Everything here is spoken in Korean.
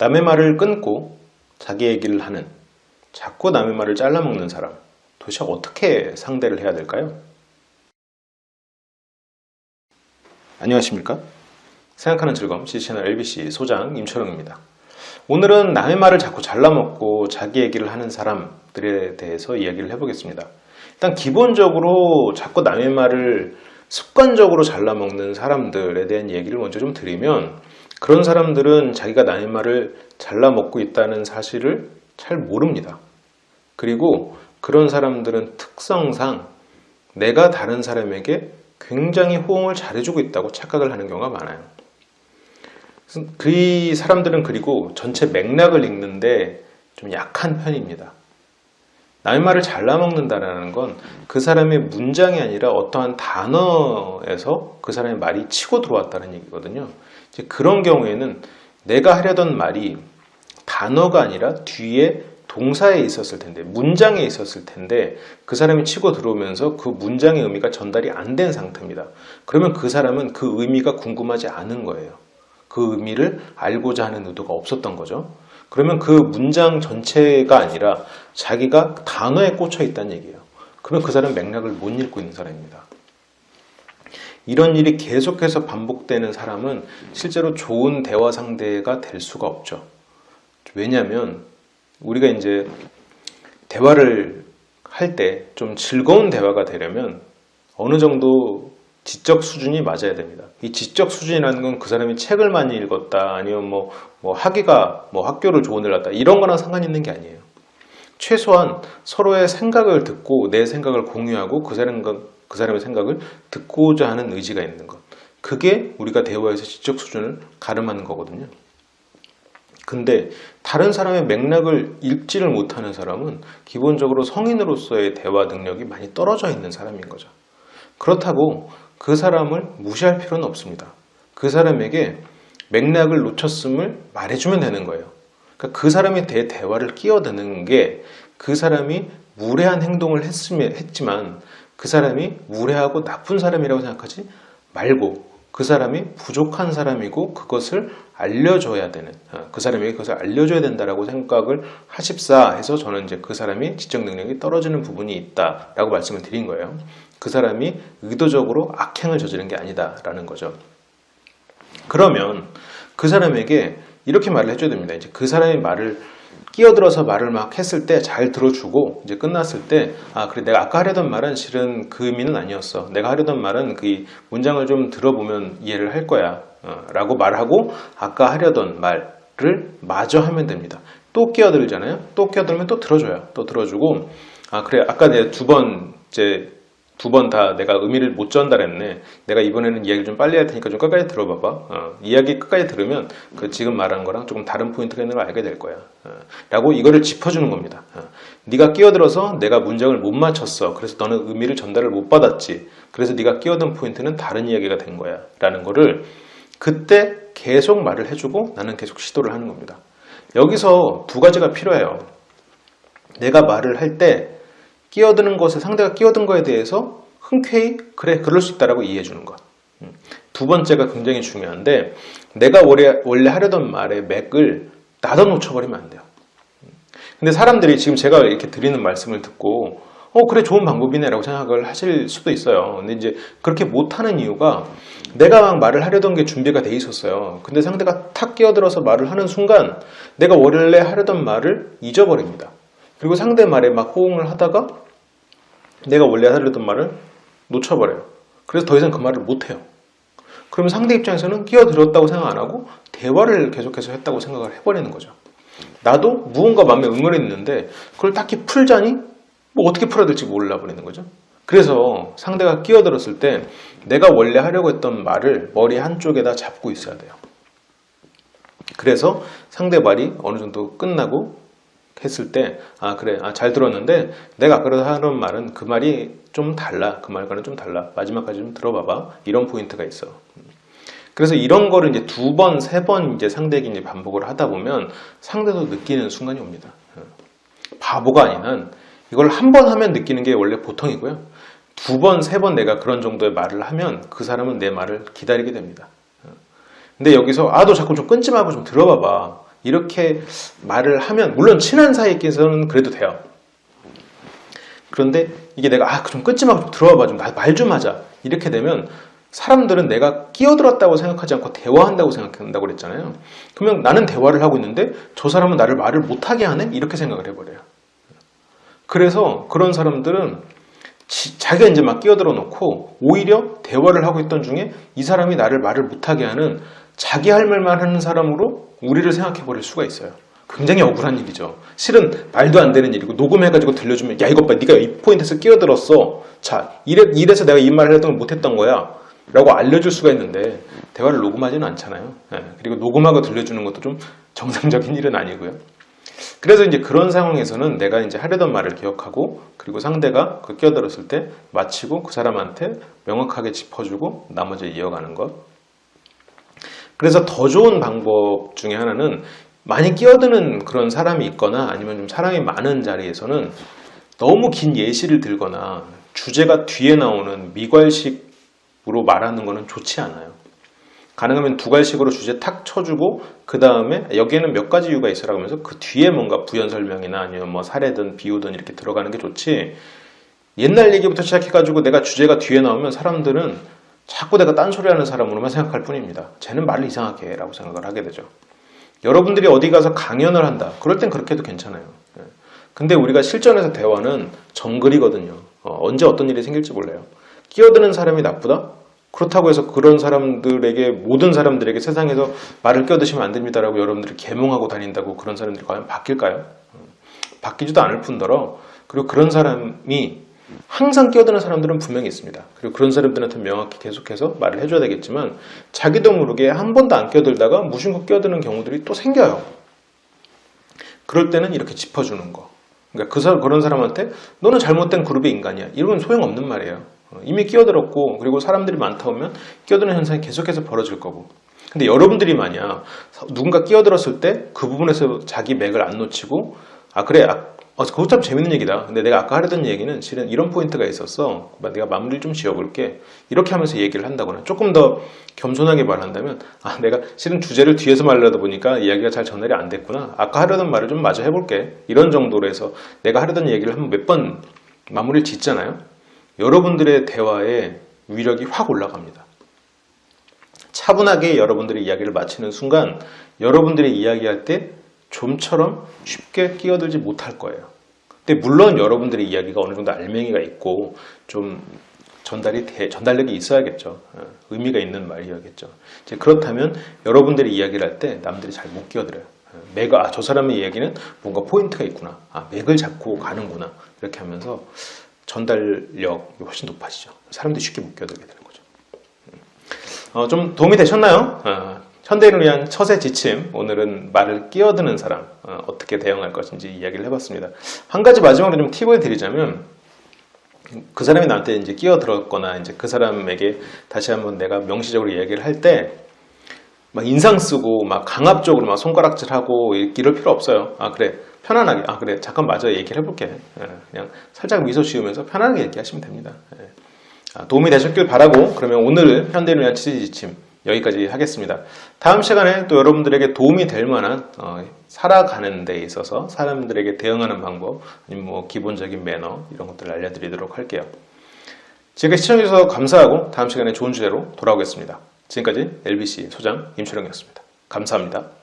남의 말을 끊고 자기 얘기를 하는, 자꾸 남의 말을 잘라먹는 사람, 도대체 어떻게 상대를 해야 될까요? 안녕하십니까? 생각하는 즐거움 G채널 LBC 소장 임철웅입니다. 오늘은 남의 말을 자꾸 잘라먹고 자기 얘기를 하는 사람들에 대해서 이야기를 해보겠습니다. 일단 기본적으로 자꾸 남의 말을 습관적으로 잘라먹는 사람들에 대한 얘기를 먼저 좀 드리면, 그런 사람들은 자기가 남의 말을 잘라먹고 있다는 사실을 잘 모릅니다. 그리고 그런 사람들은 특성상 내가 다른 사람에게 굉장히 호응을 잘해주고 있다고 착각을 하는 경우가 많아요. 그 사람들은 그리고 전체 맥락을 읽는데 좀 약한 편입니다. 남의 말을 잘라먹는다는 건 그 사람의 문장이 아니라 어떠한 단어에서 그 사람의 말이 치고 들어왔다는 얘기거든요. 이제 그런 경우에는 내가 하려던 말이 단어가 아니라 뒤에 동사에 있었을 텐데, 문장에 있었을 텐데 그 사람이 치고 들어오면서 그 문장의 의미가 전달이 안 된 상태입니다. 그러면 그 사람은 그 의미가 궁금하지 않은 거예요. 그 의미를 알고자 하는 의도가 없었던 거죠. 그러면 그 문장 전체가 아니라 자기가 단어에 꽂혀 있다는 얘기예요. 그러면 그 사람은 맥락을 못 읽고 있는 사람입니다. 이런 일이 계속해서 반복되는 사람은 실제로 좋은 대화 상대가 될 수가 없죠. 왜냐하면 우리가 이제 대화를 할 때 좀 즐거운 대화가 되려면 어느 정도 지적 수준이 맞아야 됩니다. 이 지적 수준이라는 건 그 사람이 책을 많이 읽었다, 아니면 학위가 학교를 좋은 데를 갔다, 이런 거랑 상관 있는 게 아니에요. 최소한 서로의 생각을 듣고 내 생각을 공유하고 그 사람의 생각을 듣고자 하는 의지가 있는 것. 그게 우리가 대화에서 지적 수준을 가름하는 거거든요. 근데 다른 사람의 맥락을 읽지를 못하는 사람은 기본적으로 성인으로서의 대화 능력이 많이 떨어져 있는 사람인 거죠. 그렇다고 그 사람을 무시할 필요는 없습니다. 그 사람에게 맥락을 놓쳤음을 말해주면 되는 거예요. 그러니까 그 사람에 대해 대화를 끼어드는 게 그 사람이 무례한 행동을 했지만 그 사람이 무례하고 나쁜 사람이라고 생각하지 말고, 그 사람이 부족한 사람이고 그것을 알려줘야 되는, 그 사람에게 그것을 알려줘야 된다라고 생각을 하십사 해서 저는 이제 그 사람이 지적 능력이 떨어지는 부분이 있다라고 말씀을 드린 거예요. 그 사람이 의도적으로 악행을 저지른 게 아니다라는 거죠. 그러면 그 사람에게 이렇게 말을 해줘야 됩니다. 이제 그 사람의 말을 끼어들어서 말을 막 했을 때 잘 들어주고, 이제 끝났을 때, 그래, 내가 아까 하려던 말은 실은 그 의미는 아니었어. 내가 하려던 말은 그 문장을 좀 들어보면 이해를 할 거야. 라고 말하고 아까 하려던 말을 마저 하면 됩니다. 또 끼어들잖아요. 또 끼어들면 또 들어줘요. 또 들어주고, 그래, 아까 내가 두 번 다 내가 의미를 못 전달했네. 내가 이번에는 이야기를 좀 빨리 할 테니까 좀 끝까지 들어봐봐. 이야기 끝까지 들으면 그 지금 말한 거랑 조금 다른 포인트가 있는 걸 알게 될 거야. 라고 이거를 짚어주는 겁니다. 네가 끼어들어서 내가 문장을 못 맞췄어. 그래서 너는 의미를 전달을 못 받았지. 그래서 네가 끼어든 포인트는 다른 이야기가 된 거야. 라는 거를 그때 계속 말을 해주고 나는 계속 시도를 하는 겁니다. 여기서 두 가지가 필요해요. 내가 말을 할 때 끼어드는 것에, 상대가 끼어든 거에 대해서 흔쾌히 그래, 그럴 수 있다라고 이해해 주는 것. 두 번째가 굉장히 중요한데, 내가 원래 하려던 말의 맥을 나도 놓쳐버리면 안 돼요. 근데 사람들이 지금 제가 이렇게 드리는 말씀을 듣고 그래, 좋은 방법이네 라고 생각을 하실 수도 있어요. 근데 이제 그렇게 못하는 이유가, 내가 막 말을 하려던 게 준비가 돼 있었어요. 근데 상대가 탁 끼어들어서 말을 하는 순간 내가 원래 하려던 말을 잊어버립니다. 그리고 상대 말에 막 호응을 하다가 내가 원래 하려던 말을 놓쳐버려요. 그래서 더 이상 그 말을 못해요. 그러면 상대 입장에서는 끼어들었다고 생각 안 하고 대화를 계속해서 했다고 생각을 해버리는 거죠. 나도 무언가 마음에 응어렸는데 그걸 딱히 풀자니 어떻게 풀어야 될지 몰라버리는 거죠. 그래서 상대가 끼어들었을 때 내가 원래 하려고 했던 말을 머리 한쪽에다 잡고 있어야 돼요. 그래서 상대 말이 어느 정도 끝나고 했을 때 그래, 잘 들었는데 내가 아까 하는 말은 그 말이 좀 달라. 그 말과는 좀 달라. 마지막까지 좀 들어봐봐. 이런 포인트가 있어. 그래서 이런 거를 이제 두 번, 세 번 이제 상대에게 이제 반복을 하다 보면 상대도 느끼는 순간이 옵니다. 바보가 아닌 이걸 한 번 하면 느끼는 게 원래 보통이고요. 두 번, 세 번 내가 그런 정도의 말을 하면 그 사람은 내 말을 기다리게 됩니다. 근데 여기서 너 자꾸 좀 끊지 말고 좀 들어봐봐. 이렇게 말을 하면 물론 친한 사이에서는 그래도 돼요. 그런데 이게 내가 좀 끊지 말고 좀 들어와 봐, 좀 말 좀 하자 이렇게 되면 사람들은 내가 끼어들었다고 생각하지 않고 대화한다고 생각한다고 그랬잖아요. 그러면 나는 대화를 하고 있는데 저 사람은 나를 말을 못하게 하네? 이렇게 생각을 해버려요. 그래서 그런 사람들은 자기가 이제 막 끼어들어 놓고 오히려 대화를 하고 있던 중에 이 사람이 나를 말을 못하게 하는 자기 할 말만 하는 사람으로 우리를 생각해 버릴 수가 있어요. 굉장히 억울한 일이죠. 실은 말도 안 되는 일이고 녹음해가지고 들려주면 야 이것 봐 네가 이 포인트에서 끼어들었어. 자 이래서 내가 이 말을 했던 걸 못했던 거야 라고 알려줄 수가 있는데 대화를 녹음하지는 않잖아요. 그리고 녹음하고 들려주는 것도 좀 정상적인 일은 아니고요. 그래서 이제 그런 상황에서는 내가 이제 하려던 말을 기억하고 그리고 상대가 그 끼어들었을 때 마치고 그 사람한테 명확하게 짚어주고 나머지 이어가는 것. 그래서 더 좋은 방법 중에 하나는 많이 끼어드는 그런 사람이 있거나 아니면 좀 사람이 많은 자리에서는 너무 긴 예시를 들거나 주제가 뒤에 나오는 미괄식으로 말하는 거는 좋지 않아요. 가능하면 두괄식으로 주제 탁 쳐주고 그 다음에 여기에는 몇 가지 이유가 있어라 하면서 그 뒤에 뭔가 부연 설명이나 아니면 뭐 사례든 비유든 이렇게 들어가는 게 좋지. 옛날 얘기부터 시작해가지고 내가 주제가 뒤에 나오면 사람들은 자꾸 내가 딴소리하는 사람으로만 생각할 뿐입니다. 쟤는 말을 이상하게 해 라고 생각을 하게 되죠. 여러분들이 어디 가서 강연을 한다. 그럴 땐 그렇게 해도 괜찮아요. 근데 우리가 실전에서 대화는 정글이거든요. 언제 어떤 일이 생길지 몰라요. 끼어드는 사람이 나쁘다? 그렇다고 해서 그런 사람들에게 모든 사람들에게 세상에서 말을 끼어드시면 안 됩니다라고 여러분들이 계몽하고 다닌다고 그런 사람들이 과연 바뀔까요? 바뀌지도 않을 뿐더러 그리고 그런 사람이 항상 끼어드는 사람들은 분명히 있습니다. 그리고 그런 사람들한테 명확히 계속해서 말을 해줘야 되겠지만 자기도 모르게 한 번도 안 끼어들다가 무심코 끼어드는 경우들이 또 생겨요. 그럴 때는 이렇게 짚어주는 거. 그러니까 그런 사람한테 너는 잘못된 그룹의 인간이야. 이런 건 소용없는 말이에요. 이미 끼어들었고 그리고 사람들이 많다 보면 끼어드는 현상이 계속해서 벌어질 거고. 근데 여러분들이 만약 누군가 끼어들었을 때 그 부분에서 자기 맥을 안 놓치고 그래 그거 참 재밌는 얘기다. 근데 내가 아까 하려던 얘기는 실은 이런 포인트가 있었어. 내가 마무리를 좀 지어볼게. 이렇게 하면서 얘기를 한다거나 조금 더 겸손하게 말한다면 내가 실은 주제를 뒤에서 말하다 보니까 이야기가 잘 전달이 안 됐구나. 아까 하려던 말을 좀 마저 해볼게. 이런 정도로 해서 내가 하려던 얘기를 한 몇 번 마무리를 짓잖아요. 여러분들의 대화의 위력이 확 올라갑니다. 차분하게 여러분들의 이야기를 마치는 순간 여러분들이 이야기할 때 좀처럼 쉽게 끼어들지 못할 거예요. 근데 물론 여러분들의 이야기가 어느 정도 알맹이가 있고 좀 전달력이 있어야겠죠. 의미가 있는 말이어야겠죠. 이제 그렇다면 여러분들이 이야기를 할 때 남들이 잘 못 끼어들어요. 저 사람의 이야기는 뭔가 포인트가 있구나. 맥을 잡고 가는구나. 이렇게 하면서 전달력이 훨씬 높아지죠. 사람들이 쉽게 못 끼어들게 되는 거죠. 좀 도움이 되셨나요? 현대인을 위한 처세 지침, 오늘은 말을 끼어드는 사람 어떻게 대응할 것인지 이야기를 해봤습니다. 한 가지 마지막으로 좀 팁을 드리자면 그 사람이 나한테 이제 끼어들었거나 이제 그 사람에게 다시 한번 내가 명시적으로 이야기를 할 때 막 인상 쓰고 막 강압적으로 막 손가락질하고 이럴 필요 없어요. 그래 편안하게 그래 잠깐 마저 얘기를 해볼게. 그냥 살짝 미소 지으면서 편안하게 얘기하시면 됩니다. 도움이 되셨길 바라고 그러면 오늘 현대인을 위한 처세 지침 여기까지 하겠습니다. 다음 시간에 또 여러분들에게 도움이 될 만한 살아가는 데 있어서 사람들에게 대응하는 방법 아니면 뭐 기본적인 매너 이런 것들을 알려드리도록 할게요. 지금까지 시청해주셔서 감사하고 다음 시간에 좋은 주제로 돌아오겠습니다. 지금까지 LBC 소장 임철영이었습니다. 감사합니다.